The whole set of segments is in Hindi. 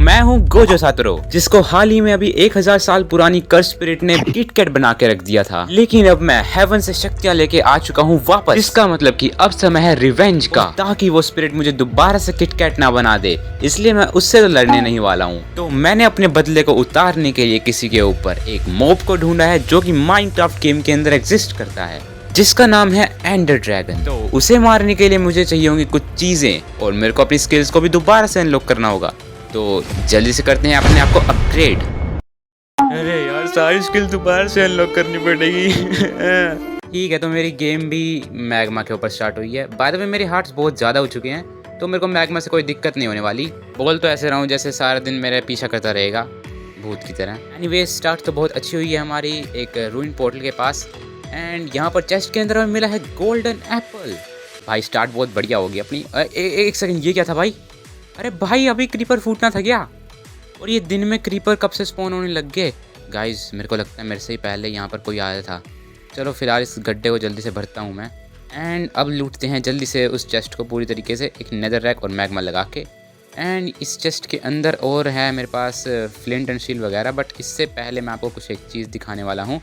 मैं हूँ गोजो सातोरू, जिसको हाल ही में अभी 1000 साल पुरानी कर्स स्पिरिट ने किटकैट बना के रख दिया था। लेकिन अब मैं हेवन से शक्तियाँ लेके आ चुका हूँ वापस, जिसका मतलब कि अब समय है रिवेंज का, ताकि वो स्पिरिट मुझे दोबारा से किटकैट ना बना दे। इसलिए मैं उससे तो लड़ने नहीं वाला हूँ। तो मैंने अपने बदले को उतारने के लिए किसी के ऊपर एक मॉब को ढूंढा है, जो कि माइनक्राफ्ट गेम के अंदर एग्जिस्ट करता है, जिसका नाम है एंडर ड्रैगन। तो उसे मारने के लिए मुझे चाहिए होंगी कुछ चीजें, और मेरे को अपनी स्किल्स को भी दोबारा से अनलॉक करना होगा। तो जल्दी से करते हैं अपने आप को अपग्रेड। अरे यार, सारी स्किल दोबारा से अनलॉक करनी पड़ेगी। ठीक है, तो मेरी गेम भी मैग्मा के ऊपर स्टार्ट हुई है। बाय द वे मेरे हार्ट्स बहुत ज़्यादा हो चुके हैं, तो मेरे को मैग्मा से कोई दिक्कत नहीं होने वाली। बोल तो ऐसे रहा हूँ जैसे सारा दिन मेरा पीछा करता रहेगा भूत की तरह। एनीवे, स्टार्ट तो बहुत अच्छी हुई है हमारी एक रूइन पोर्टल के पास। एंड यहाँ पर चेस्ट के अंदर हमें मिला है गोल्डन एप्पल। भाई स्टार्ट बहुत बढ़िया होगी अपनी। एक सेकंड, ये क्या था भाई? अरे भाई, अभी क्रीपर फूटना था क्या? और ये दिन में क्रीपर कब से स्पॉन होने लग गए? गाइस, मेरे को लगता है मेरे से ही पहले यहाँ पर कोई आया था। चलो फिलहाल इस गड्ढे को जल्दी से भरता हूँ मैं। एंड अब लूटते हैं जल्दी से उस चेस्ट को पूरी तरीके से, एक नेदर रैक और मैग्मा लगा के। एंड इस चेस्ट के अंदर और है मेरे पास फ्लिंट एंड स्टील वगैरह, बट इससे पहले मैं आपको कुछ एक चीज़ दिखाने वाला हूँ,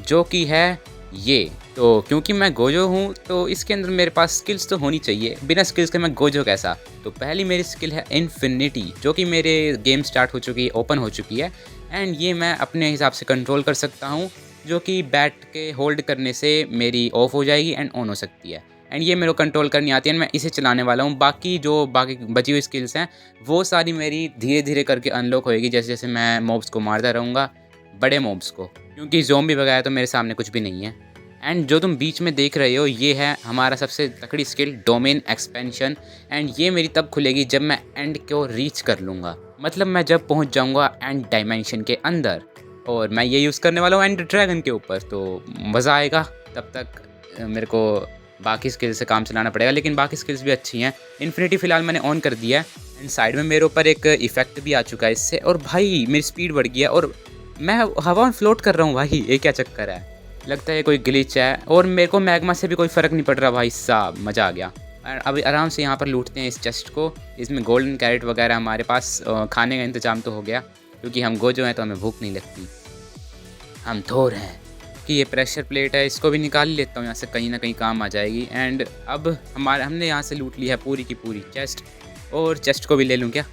जो कि है ये। तो क्योंकि मैं गोजो हूँ, तो इसके अंदर मेरे पास स्किल्स तो होनी चाहिए। बिना स्किल्स के मैं गोजो कैसा? तो पहली मेरी स्किल है इन्फिनिटी, जो कि मेरे गेम स्टार्ट हो चुकी है, ओपन हो चुकी है। एंड ये मैं अपने हिसाब से कंट्रोल कर सकता हूँ, जो कि बैट के होल्ड करने से मेरी ऑफ हो जाएगी एंड ऑन हो सकती है। एंड ये मेरे को कंट्रोल करनी आती है, मैं इसे चलाने वाला हूँ। बाकी बची हुई स्किल्स हैं, वो सारी मेरी धीरे धीरे करके अनलॉक होएगी, जैसे जैसे मैं मॉब्स को मारता रहूँगा, बड़े मॉब्स को, क्योंकि ज़ॉम्बी वगैरह तो मेरे सामने कुछ भी नहीं है। एंड जो तुम बीच में देख रहे हो, ये है हमारा सबसे तकड़ी स्किल, डोमेन एक्सपेंशन। एंड ये मेरी तब खुलेगी जब मैं एंड को रीच कर लूँगा, मतलब मैं जब पहुँच जाऊँगा एंड डायमेंशन के अंदर। और मैं ये यूज़ करने वाला हूँ एंड ड्रैगन के ऊपर, तो मज़ा आएगा। तब तक मेरे को बाकी स्किल्स से काम चलाना पड़ेगा, लेकिन बाकी स्किल्स भी अच्छी हैं। इन्फिनिटी फ़िलहाल मैंने ऑन कर दिया है। एंड साइड में मेरे ऊपर एक इफेक्ट भी आ चुका है इससे, और भाई मेरी स्पीड बढ़ गई है और मैं हवा में फ्लोट कर रहा हूँ। भाई ये क्या चक्कर है? लगता है कोई ग्लिच है, और मेरे को मैग्मा से भी कोई फ़र्क नहीं पड़ रहा। भाई साहब, मज़ा आ गया। अभी आराम से यहाँ पर लूटते हैं इस चेस्ट को। इसमें गोल्डन कैरेट वगैरह हमारे पास, खाने का इंतजाम तो हो गया, क्योंकि हम गोजो हैं तो हमें भूख नहीं लगती, हम थोर हैं। कि ये प्रेशर प्लेट है, इसको भी निकाल लेता हूँ यहाँ से, कहीं ना कहीं काम आ जाएगी। एंड अब हमने यहाँ से लूट ली है पूरी की पूरी चेस्ट, और चेस्ट को भी ले लूँ क्या?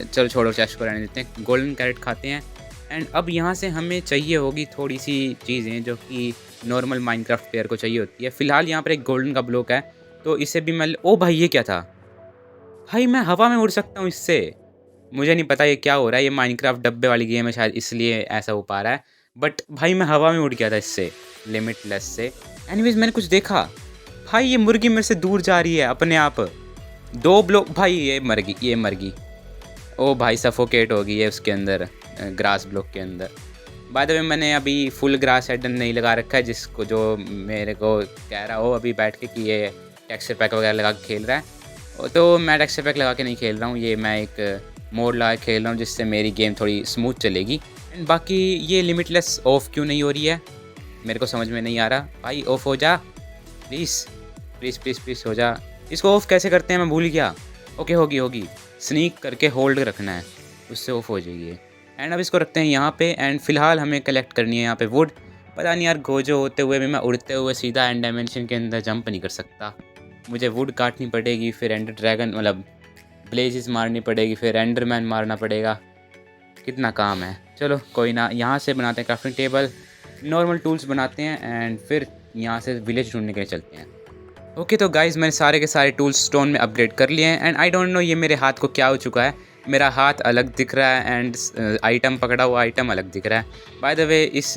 चलो छोड़ो, चेस्ट को रहने देते हैं, गोल्डन कैरेट खाते हैं। एंड अब यहाँ से हमें चाहिए होगी थोड़ी सी चीज़ें, जो कि नॉर्मल माइनक्राफ्ट प्लेयर को चाहिए होती है। फ़िलहाल यहाँ पर एक गोल्डन का ब्लॉक है, तो इसे भी मैं ओ भाई, ये क्या था? भाई मैं हवा में उड़ सकता हूँ इससे। मुझे नहीं पता ये क्या हो रहा है, ये माइनक्राफ्ट डब्बे वाली गेम है शायद, इसलिए ऐसा हो पा रहा है। बट भाई मैं हवा में उड़ गया था इससे, लिमिटलेस से। एनीवेज, मैंने कुछ देखा। भाई ये मुर्गी मेरे से दूर जा रही है अपने आप। 2 ब्लॉक, भाई ये मर गई। ओ भाई, सफोकेट हो गई है उसके अंदर, ग्रास ब्लॉक के अंदर। बाय द वे, मैंने अभी फुल ग्रास हेडन नहीं लगा रखा है, जिसको जो मेरे को कह रहा हो अभी बैठ के कि ये टेक्सचर पैक वगैरह लगा के खेल रहा है, तो मैं टेक्सचर पैक लगा के नहीं खेल रहा हूँ। ये मैं एक मोड लगा के खेल रहा हूँ, जिससे मेरी गेम थोड़ी स्मूथ चलेगी। एंड बाकी ये लिमिटलेस ऑफ क्यों नहीं हो रही है, मेरे को समझ में नहीं आ रहा। भाई ऑफ हो जा प्लीज़, प्लीज़ प्लीज़ प्लीज़ हो जा। इसको ऑफ़ कैसे करते हैं, मैं भूल गया। ओके, होगी। स्नीक करके होल्ड रखना है, उससे ऑफ हो जाएगी। एंड अब इसको रखते हैं यहाँ पे। एंड फिलहाल हमें कलेक्ट करनी है यहाँ पे वुड। पता नहीं यार, गोजो होते हुए भी मैं उड़ते हुए सीधा एंड डायमेंशन के अंदर जंप नहीं कर सकता। मुझे वुड काटनी पड़ेगी, फिर एंडर ड्रैगन मतलब ब्लेजेस मारनी पड़ेगी, फिर एंडरमैन मारना पड़ेगा। कितना काम है। चलो कोई ना, यहाँ से बनाते हैं क्राफ्टिंग टेबल, नॉर्मल टूल्स बनाते हैं, एंड फिर यहाँ से विलेज ढूंढने के लिए चलते हैं। ओके, तो गाइज़ मैंने सारे के सारे टूल्स स्टोन में अपग्रेड कर लिए हैं। एंड आई डोंट नो ये मेरे हाथ को क्या हो चुका है, मेरा हाथ अलग दिख रहा है एंड आइटम पकड़ा हुआ आइटम अलग दिख रहा है। बाय द वे, इस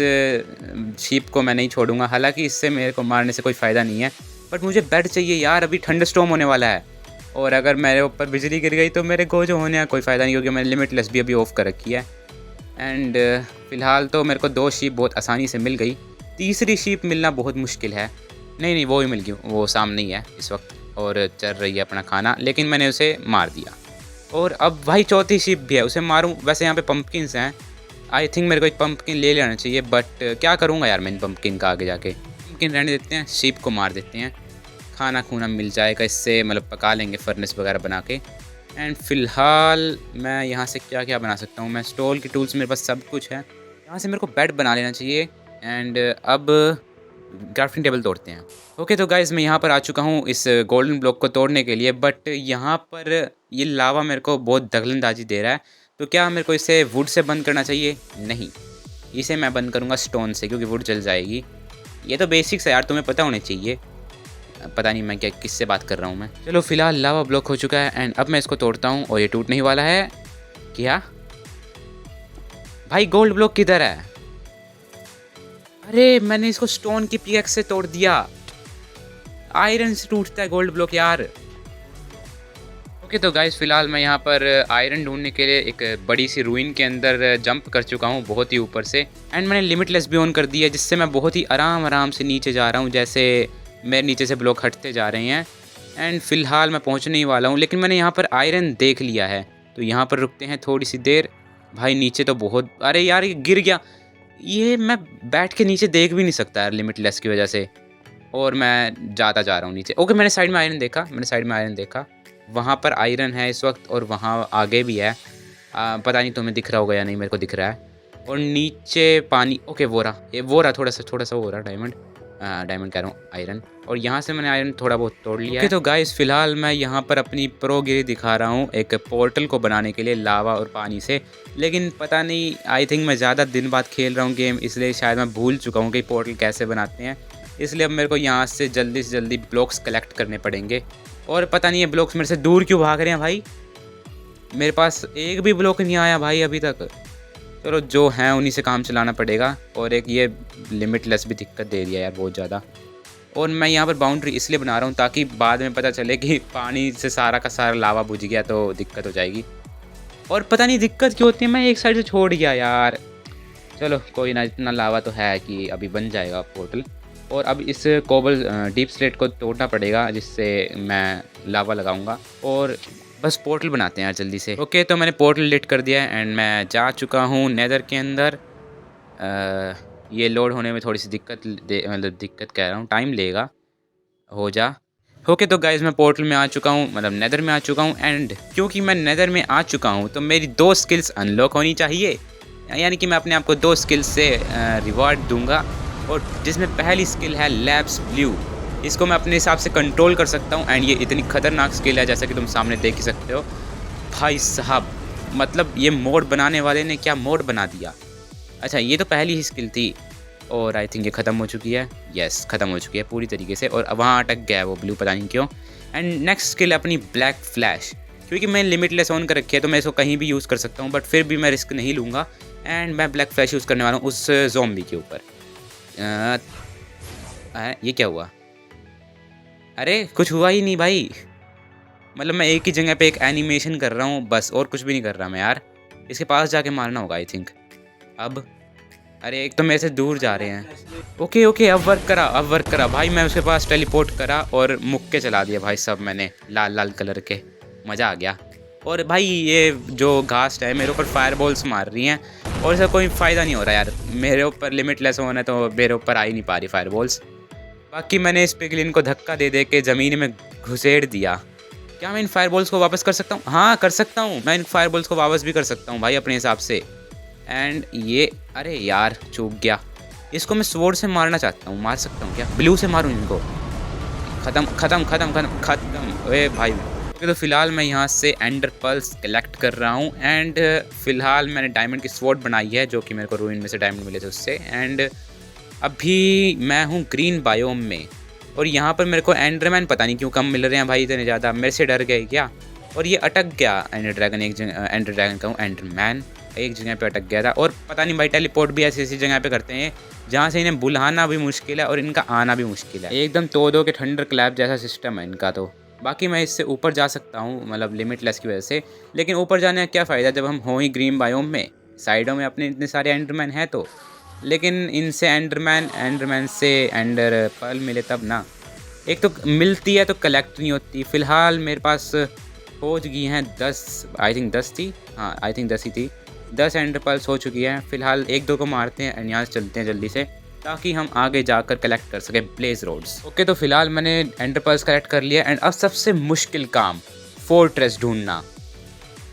शीप को मैं नहीं छोड़ूंगा, हालांकि इससे मेरे को मारने से कोई फ़ायदा नहीं है, बट मुझे बेड चाहिए यार। अभी थंडर स्टॉर्म होने वाला है, और अगर मेरे ऊपर बिजली गिर गई तो मेरे गोजो होने का कोई फ़ायदा नहीं, क्योंकि मैंने लिमिटलेस भी अभी ऑफ कर रखी है। एंड फ़िलहाल तो मेरे को 2 शीप बहुत आसानी से मिल गई, तीसरी शीप मिलना बहुत मुश्किल है। नहीं, वो ही मिल गई, वो सामने ही है इस वक्त और चल रही है अपना खाना, लेकिन मैंने उसे मार दिया। और अब भाई चौथी शीप भी है, उसे मारूं? वैसे यहाँ पे पंपकिन्स हैं, आई थिंक मेरे को एक पंपकिन ले लेना चाहिए, बट क्या करूँगा यार मैं इन पंपकिन का आगे जाके। पंपकिन रहने देते हैं, शीप को मार देते हैं, खाना खूना मिल जाएगा इससे, मतलब पका लेंगे फर्नेस वगैरह बना के। एंड फिलहाल मैं यहाँ से क्या क्या बना सकता हूँ, मैं स्टोल के टूल्स मेरे पास सब कुछ है। यहाँ से मेरे को बेड बना लेना चाहिए। एंड अब क्राफ्टिंग टेबल तोड़ते हैं। ओके तो गाइज़ मैं यहाँ पर आ चुका हूँ इस गोल्डन ब्लॉक को तोड़ने के लिए, बट यहाँ पर ये लावा मेरे को बहुत दखलंदाजी दे रहा है। तो क्या मेरे को इसे वुड से बंद करना चाहिए? नहीं, इसे मैं बंद करूँगा स्टोन से, क्योंकि वुड जल जाएगी। ये तो बेसिक्स है यार, तुम्हें पता होने चाहिए। पता नहीं मैं क्या किससे बात कर रहा हूँ मैं। चलो फिलहाल लावा ब्लॉक हो चुका है एंड अब मैं इसको तोड़ता हूँ और ये टूटने ही वाला है। क्या भाई, गोल्ड ब्लॉक किधर है? अरे मैंने इसको स्टोन की पिकैक्स से तोड़ दिया। आयरन से टूटता है गोल्ड ब्लॉक यार। ओके तो गाइस फिलहाल मैं यहाँ पर आयरन ढूंढने के लिए एक बड़ी सी रूइन के अंदर जंप कर चुका हूँ बहुत ही ऊपर से। एंड मैंने लिमिटलेस भी ऑन कर दिया, जिससे मैं बहुत ही आराम से नीचे जा रहा हूँ, जैसे मेरे नीचे से ब्लॉक हटते जा रहे हैं। एंड फिलहाल मैं पहुँचने ही वाला हूँ, लेकिन मैंने यहाँ पर आयरन देख लिया है, तो यहाँ पर रुकते हैं थोड़ी सी देर। भाई नीचे तो बहुत, अरे यार ये गिर गया। ये मैं बैठ के नीचे देख भी नहीं सकता यार लिमिटलेस की वजह से, और मैं जाता जा रहा हूँ नीचे। ओके मैंने साइड में आयरन देखा, वहाँ पर आयरन है इस वक्त, और वहाँ आगे भी है। पता नहीं तुम्हें दिख रहा होगा या नहीं, मेरे को दिख रहा है। और नीचे पानी, ओके वो रहा थोड़ा सा वो रहा डायमंड कह रहा हूँ, आयरन। और यहाँ से मैंने आयरन थोड़ा बहुत तोड़ लिया है। तो गाइस फिलहाल मैं यहाँ पर अपनी प्रोगिरी दिखा रहा हूँ एक पोर्टल को बनाने के लिए लावा और पानी से। लेकिन पता नहीं, आई थिंक मैं ज़्यादा दिन बाद खेल रहा हूँ गेम, इसलिए शायद मैं भूल चुका हूँ कि पोर्टल कैसे बनाते हैं। इसलिए अब मेरे को यहाँ से जल्दी ब्लॉक्स कलेक्ट करने पड़ेंगे। और पता नहीं ये ब्लॉक्स मेरे से दूर क्यों भाग रहे हैं भाई, मेरे पास एक भी ब्लॉक नहीं आया भाई अभी तक। चलो जो हैं उन्हीं से काम चलाना पड़ेगा। और एक ये लिमिटलेस भी दिक्कत दे दिया यार बहुत ज़्यादा। और मैं यहाँ पर बाउंड्री इसलिए बना रहा हूँ ताकि बाद में पता चले कि पानी से सारा का सारा लावा बुझ गया तो दिक्कत हो जाएगी। और पता नहीं दिक्कत क्यों होती है, मैं एक साइड से छोड़ गया यार। चलो कोई ना, इतना लावा तो है कि अभी बन जाएगा पोर्टल। और अब इस कोबल डीप स्लेट को तोड़ना पड़ेगा, जिससे मैं लावा लगाऊंगा और बस पोर्टल बनाते हैं यार जल्दी से। ओके तो मैंने पोर्टल लिट कर दिया है एंड मैं जा चुका हूँ नेदर के अंदर। ये लोड होने में थोड़ी सी दिक्कत कह रहा हूँ, टाइम लेगा, हो जा। ओके तो गाइज़ मैं पोर्टल में आ चुका हूँ, मतलब नेदर में आ चुका हूँ। एंड क्योंकि मैं नेदर में आ चुका हूँ तो मेरी 2 स्किल्स अनलॉक होनी चाहिए, यानी कि मैं अपने आप को 2 स्किल्स से रिवॉर्ड दूंगा। और जिसमें पहली स्किल है लैब्स ब्लू, इसको मैं अपने हिसाब से कंट्रोल कर सकता हूँ। एंड ये इतनी खतरनाक स्किल है जैसा कि तुम सामने देख ही सकते हो भाई साहब। मतलब ये मोड बनाने वाले ने क्या मोड बना दिया। अच्छा ये तो पहली ही स्किल थी, और आई थिंक ये ख़त्म हो चुकी है। यस ख़त्म हो चुकी है पूरी तरीके से, और वहाँ अटक गया है वो ब्लू, पता नहीं क्यों। एंड नेक्स्ट स्किल अपनी ब्लैक फ्लैश, क्योंकि मैं लिमिटलेस ऑन कर रखी है तो मैं इसको कहीं भी यूज़ कर सकता हूँ, बट फिर भी मैं रिस्क नहीं लूँगा। एंड मैं ब्लैक फ्लैश यूज़ करने वाला हूँ उस ज़ॉम्बी के ऊपर। ये क्या हुआ? अरे कुछ हुआ ही नहीं भाई, मतलब मैं एक ही जगह पे एक एनिमेशन कर रहा हूँ बस, और कुछ भी नहीं कर रहा मैं यार। इसके पास जाके मारना होगा आई थिंक अब। अरे एक तो मेरे से दूर जा रहे हैं। ओके अब वर्क करा भाई। मैं उसके पास टेलीपोर्ट करा और मुक्के चला दिया भाई सब मैंने, लाल कलर के, मज़ा आ गया। और भाई ये जो घास है मेरे ऊपर फायर बॉल्स मार रही हैं, और इसका कोई फ़ायदा नहीं हो रहा यार। मेरे ऊपर लिमिटलेस होना है तो मेरे ऊपर आ ही नहीं पा रही फायर बॉल्स। बाकी मैंने इस पिगलिन को धक्का दे के ज़मीन में घुसेड़ दिया। क्या मैं इन फायर बॉल्स को वापस कर सकता हूँ? हाँ कर सकता हूँ, मैं इन फायर बॉल्स को वापस भी कर सकता हूँ भाई अपने हिसाब से। एंड ये, अरे यार चूक गया। इसको मैं स्वॉर्ड से मारना चाहता हूँ, मार सकता हूँ क्या? ब्लू से मारूँ इनको? ख़त्म। ओए भाई। तो फिलहाल मैं यहाँ से एंडर पल्स कलेक्ट कर रहा हूँ। एंड फिलहाल मैंने डायमंड की स्वॉर्ड बनाई है, जो कि मेरे को रूइन में से डायमंड मिले थे उससे। एंड अभी मैं हूँ ग्रीन बायोम में, और यहाँ पर मेरे को एंडरमैन पता नहीं क्यों कम मिल रहे हैं भाई, इतने ज़्यादा। मेरे से डर गए क्या? और ये अटक गया एंडर ड्रैगन एक जगह, एंडर ड्रैगन कहूँ एंडरमैन एक जगह पे अटक गया था। और पता नहीं भाई टेलीपोर्ट भी ऐसी जगह पे करते हैं जहाँ से इन्हें बुलाना भी मुश्किल है और इनका आना भी मुश्किल है। एकदम तोदो के थंडर क्लैप जैसा सिस्टम है इनका। तो बाकी मैं इससे ऊपर जा सकता हूँ, मतलब लिमिटलेस की वजह से। लेकिन ऊपर जाने का क्या फ़ायदा जब हम हों ही ग्रीन बायोम में, साइडों में अपने इतने सारे एंडरमैन हैं तो। लेकिन इनसे एंडरमैन से एंडर पर्ल मिले तब ना। एक तो मिलती है तो कलेक्ट नहीं होती। फ़िलहाल मेरे पास हो चुकी हैं 10, आई थिंक 10 थी, हाँ आई थिंक 10 ही थी। 10 एंडर पर्ल्स हो चुकी हैं। फ़िलहाल 1-2 को मारते हैं एंड यहाँ से चलते हैं जल्दी से, ताकि हम आगे जाकर कलेक्ट कर सकें ब्लेज रोड्स। ओके तो फ़िलहाल मैंने एंडर पर्ल्स कलेक्ट कर लिया। एंड अब सबसे मुश्किल काम, फोर्ट्रेस ढूंढना।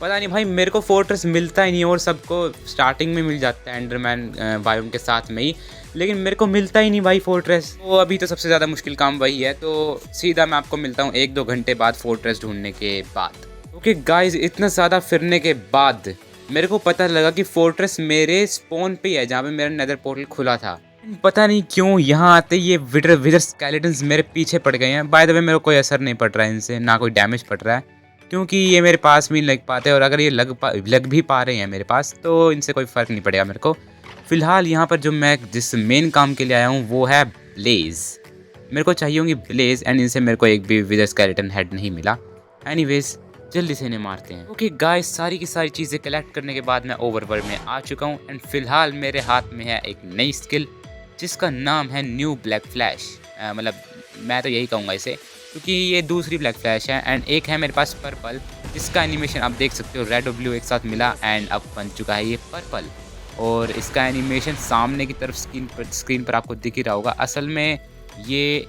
पता नहीं भाई, मेरे को फोर्ट्रेस मिलता ही नहीं और सबको स्टार्टिंग में मिल जाता है एंडरमैन बायोम के साथ में ही, लेकिन मेरे को मिलता ही नहीं भाई फोर्ट्रेस। तो अभी तो सबसे ज़्यादा मुश्किल काम वही है, तो सीधा मैं आपको मिलता हूँ 1-2 घंटे बाद फोर्ट्रेस ढूंढने के बाद। ओके गाइज, इतना ज़्यादा फिरने के बाद मेरे को पता लगा कि फोर्ट्रेस मेरे स्पॉन पे है, जहाँ पे मेरा नेदर पोर्टल खुला था। पता नहीं क्यों यहाँ आते ये विदर स्केलेटन्स मेरे पीछे पड़ गए हैं। बाय द वे मेरे को कोई असर नहीं पड़ रहा है इनसे, ना कोई डैमेज पड़ रहा है, क्योंकि ये मेरे पास भी लग पाते हैं, और अगर ये लग भी पा रहे हैं मेरे पास तो इनसे कोई फ़र्क नहीं पड़ेगा मेरे को। फ़िलहाल यहाँ पर जो मैं जिस मेन काम के लिए आया हूँ वो है ब्लेज़। मेरे को चाहिए होंगी ब्लेज़, एंड इनसे मेरे को एक भी विदर स्केलेटन हेड नहीं मिला। एनीवेज जल्दी से इन्हें मारते हैं। ओके गाइस, सारी की सारी चीज़ें कलेक्ट करने के बाद मैं ओवरवर्ल्ड में आ चुका हूँ, एंड फिलहाल मेरे हाथ में है एक नई स्किल जिसका नाम है न्यू ब्लैक फ्लैश। मतलब मैं तो यही कहूँगा इसे, क्योंकि ये दूसरी ब्लैक फ्लैश है। एंड एक है मेरे पास पर्पल, जिसका एनिमेशन आप देख सकते हो, रेड और ब्लू एक साथ मिला एंड अब बन चुका है ये पर्पल। और इसका एनिमेशन सामने की तरफ स्क्रीन पर आपको दिख ही रहा होगा। असल में ये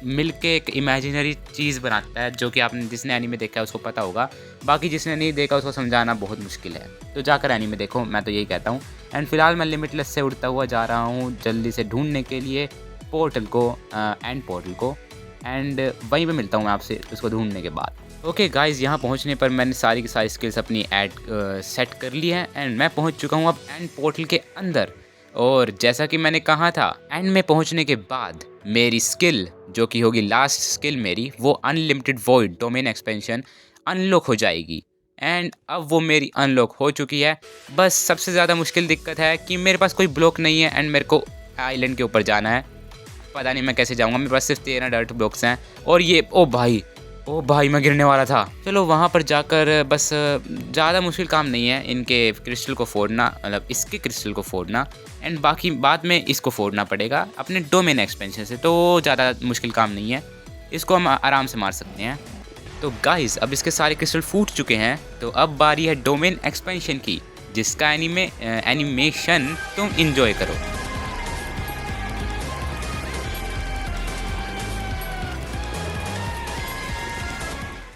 मिल के एक इमेजिनरी चीज़ बनाता है, जो कि आपने जिसने एनीमे देखा है उसको पता होगा, बाकी जिसने नहीं देखा उसको समझाना बहुत मुश्किल है। तो जाकर एनीमे देखो, मैं तो यही कहता हूँ। एंड फिलहाल मैं लिमिटलेस से उड़ता हुआ जा रहा हूँ जल्दी से ढूंढने के लिए पोर्टल को, एंड पोर्टल को, एंड वहीं पे मिलता हूँ मैं आपसे उसको ढूंढने के बाद। ओके गाइज, यहाँ पहुँचने पर मैंने सारी की सारी स्किल्स अपनी सेट कर ली है, एंड मैं पहुँच चुका हूँ अब एंड पोर्टल के अंदर। और जैसा कि मैंने कहा था, एंड में पहुँचने के बाद मेरी स्किल जो कि होगी लास्ट स्किल मेरी, वो unlimited void domain expansion unlock हो जाएगी। एंड अब वो मेरी अनलॉक हो चुकी है। बस सबसे ज़्यादा मुश्किल दिक्कत है कि मेरे पास कोई ब्लॉक नहीं है, एंड मेरे को आइलैंड के ऊपर जाना है। पता नहीं मैं कैसे जाऊँगा, मेरे पास सिर्फ 13 डर्ट ब्लॉक्स हैं। और ये ओ भाई मैं गिरने वाला था। चलो वहाँ पर जाकर, बस ज़्यादा मुश्किल काम नहीं है इनके क्रिस्टल को फोड़ना, मतलब इसके क्रिस्टल को फोड़ना, एंड बाकी बाद में इसको फोड़ना पड़ेगा अपने डोमेन एक्सपेंशन से। तो ज़्यादा मुश्किल काम नहीं है, इसको हम आराम से मार सकते हैं। तो गाइस, अब इसके सारे क्रिस्टल फूट चुके हैं, तो अब बारी है डोमेन एक्सपेंशन की, जिसका एनिमेशन तुम इंजॉय करो।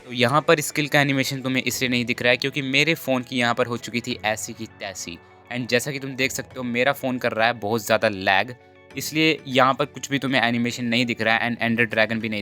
तो यहाँ पर स्किल का एनिमेशन तुम्हें इसलिए नहीं दिख रहा है क्योंकि मेरे फ़ोन की यहाँ पर हो चुकी थी ऐसी की तैसी। एंड जैसा कि तुम देख सकते हो, मेरा फ़ोन कर रहा है बहुत ज़्यादा लैग, इसलिए यहाँ पर कुछ भी तुम्हें एनिमेशन नहीं दिख रहा है, एंड एंडर ड्रैगन भी नहीं